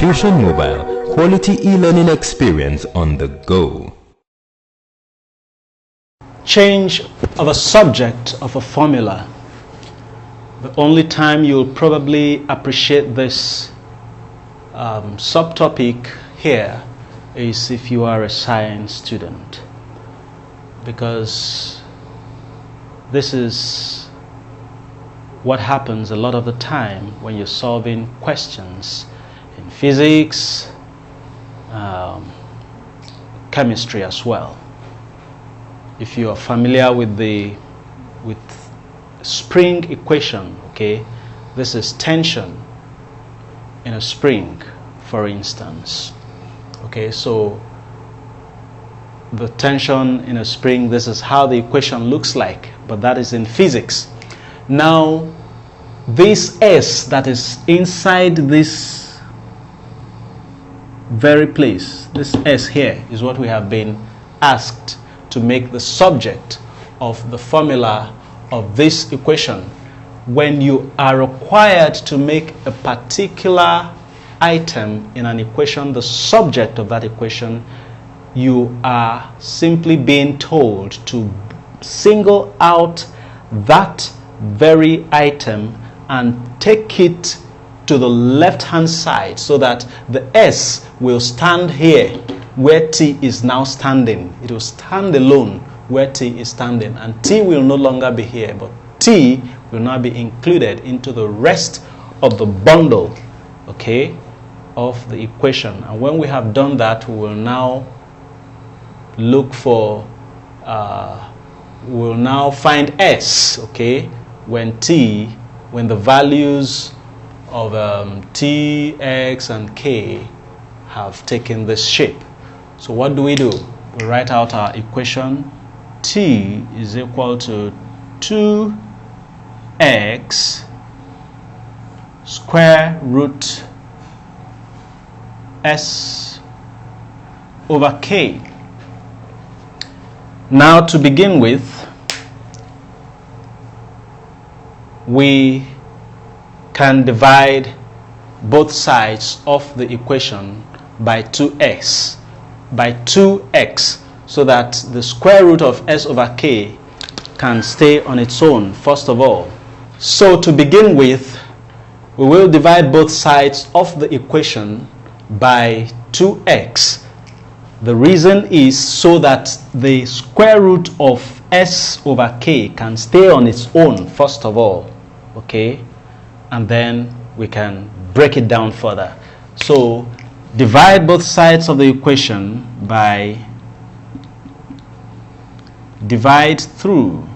Fusion Mobile, quality e-learning experience on the go. Change of a subject of a formula. The only time you'll probably appreciate this subtopic here is if you are a science student, because this is what happens a lot of the time when you're solving questions in physics, chemistry as well. If you are familiar with spring equation, okay, this is tension in a spring, for instance. Okay, so the tension in a spring, this is how the equation looks like, but that is in physics. Now, this S that is inside this very place, this S here, is what we have been asked to make the subject of the formula of this equation. When you are required to make a particular item in an equation the subject of that equation, you are simply being told to single out that very item and take it to the left hand side so that the S will stand here where T is now standing. It will stand alone where T is standing, and T will no longer be here, but T will now be included into the rest of the bundle, okay, of the equation. And when we have done that, we will now look for we will now find S, okay, when the values of T, X and K have taken this shape. So what do? We write out our equation. T is equal to 2x square root S over K. Now, to begin with, we can divide both sides of the equation by 2x, so that the square root of S over K can stay on its own, first of all. So to begin with, we will divide both sides of the equation by 2x. The reason is so that the square root of S over K can stay on its own, first of all, okay, and then we can break it down further. So divide both sides of the equation by divide through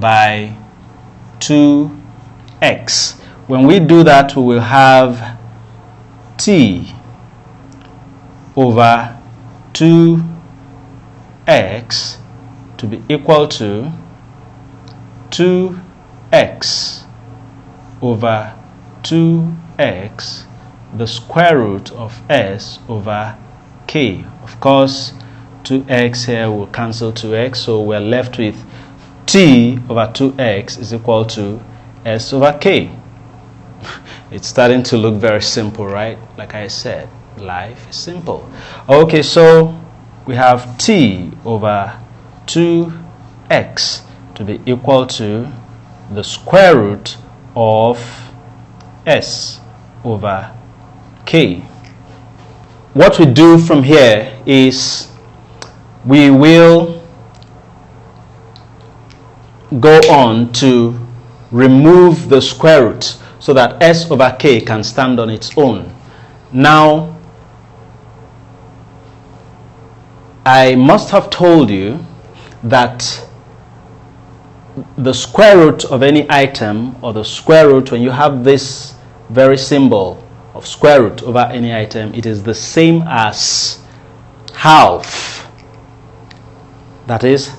by 2x. When we do that, we will have T over 2x to be equal to 2x over 2x, the square root of S over K. Of course, 2x here will cancel 2x, so we're left with T over 2x is equal to S over K. It's starting to look very simple, right? Like I said, life is simple. Okay, so we have T over 2x to be equal to the square root of S over K. What we do from here is we will go on to remove the square root so that S over K can stand on its own. Now, I must have told you that the square root of any item, or the square root, when you have this very symbol of square root over any item, it is the same as half. That is,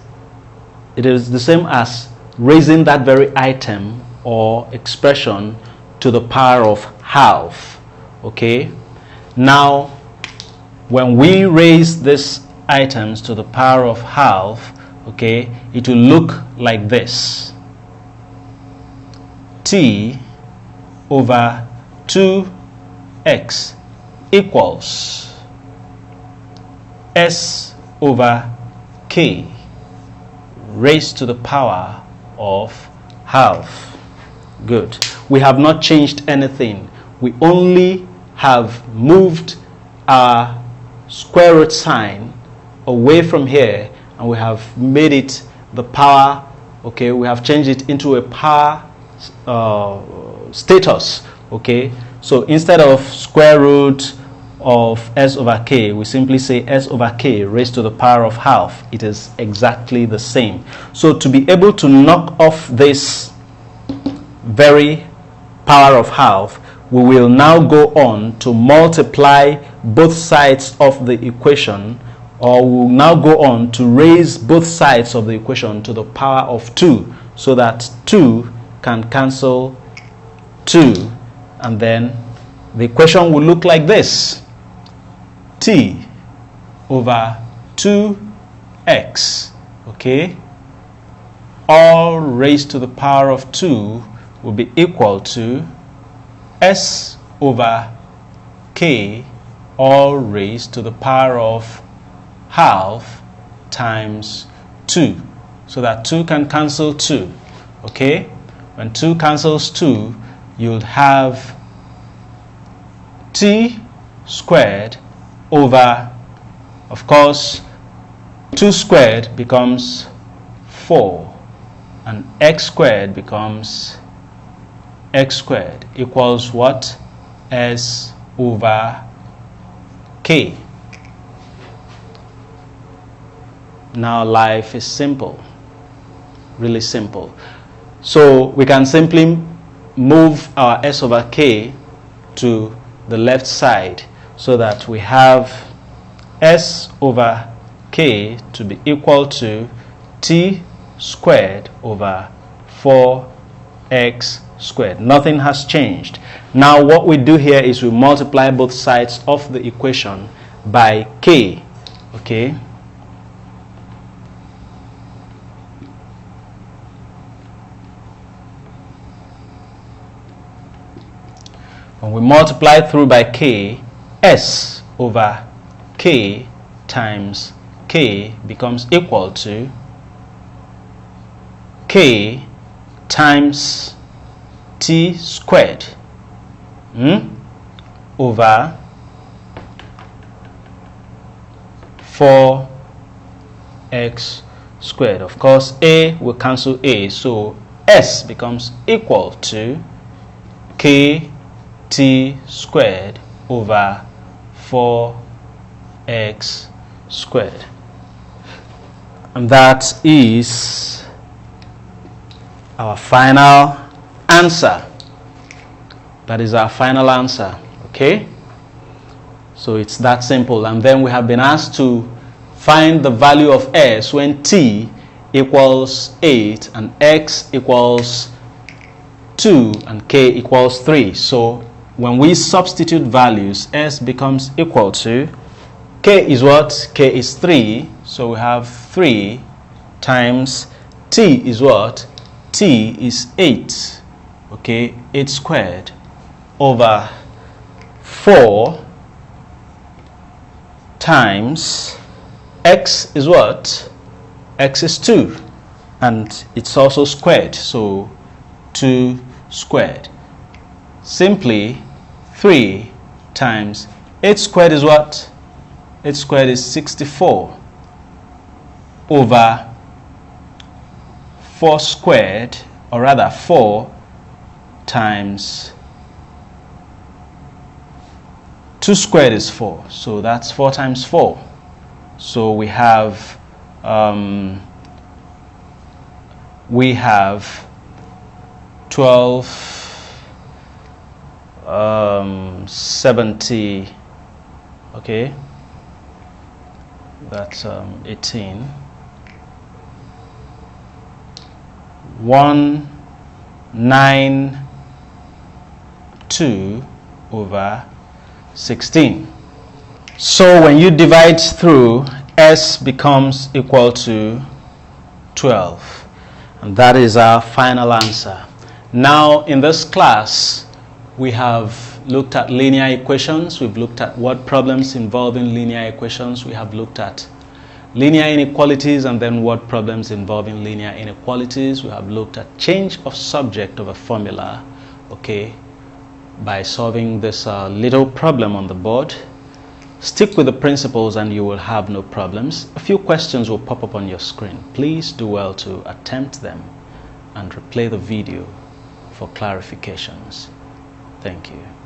it is the same as raising that very item or expression to the power of half. Okay? Now, when we raise these items to the power of half, okay, it will look like this. T over 2x equals s over k raised to the power of half. Good. We have not changed anything. We only have moved our square root sign away from here, and we have made it the power. Okay, we have changed it into a power status. Okay, so instead of square root of s over k, we simply say s over k raised to the power of half. It is exactly the same. So to be able to knock off this very power of half, we will now go on to multiply both sides of the equation, or we will now go on to raise both sides of the equation to the power of 2, so that 2 can cancel 2, and then the equation will look like this: t over 2x, okay, all raised to the power of 2 will be equal to s over k all raised to the power of half times 2, so that 2 can cancel 2. Okay, when 2 cancels 2, you'll have t squared over, of course, 2 squared becomes 4, and x squared becomes x squared equals what? S over k. Now life is simple, really simple. So we can simply move our s over k to the left side, so that we have s over k to be equal to t squared over 4x squared. Nothing has changed. Now what we do here is we multiply both sides of the equation by k. Okay, when we multiply through by k, s over k times k becomes equal to k times t squared over 4x squared. Of course, a will cancel a, so s becomes equal to k t squared over 4x squared. And that is our final answer. That is our final answer. Okay, so it's that simple. And then we have been asked to find the value of s when t equals 8 and x equals 2 and k equals 3. So when we substitute values, s becomes equal to, k is what? K is 3, so we have 3 times t is what? T is 8, okay, 8 squared over 4 times x is what? X is 2, and it's also squared, so 2 squared. Simply 3 times 8 squared is what? 8 squared is 64 over 4 squared, or rather 4 times 2 squared is 4, so that's 4 times 4. So we have 70, okay, that's 18, 192 over 16. So when you divide through, s becomes equal to 12, and that is our final answer. Now in this class We have looked at linear equations. We've looked at word problems involving linear equations. We have looked at linear inequalities and then word problems involving linear inequalities. We have looked at change of subject of a formula, okay, by solving this little problem on the board. Stick with the principles and you will have no problems. A few questions will pop up on your screen. Please do well to attempt them and replay the video for clarifications. Thank you.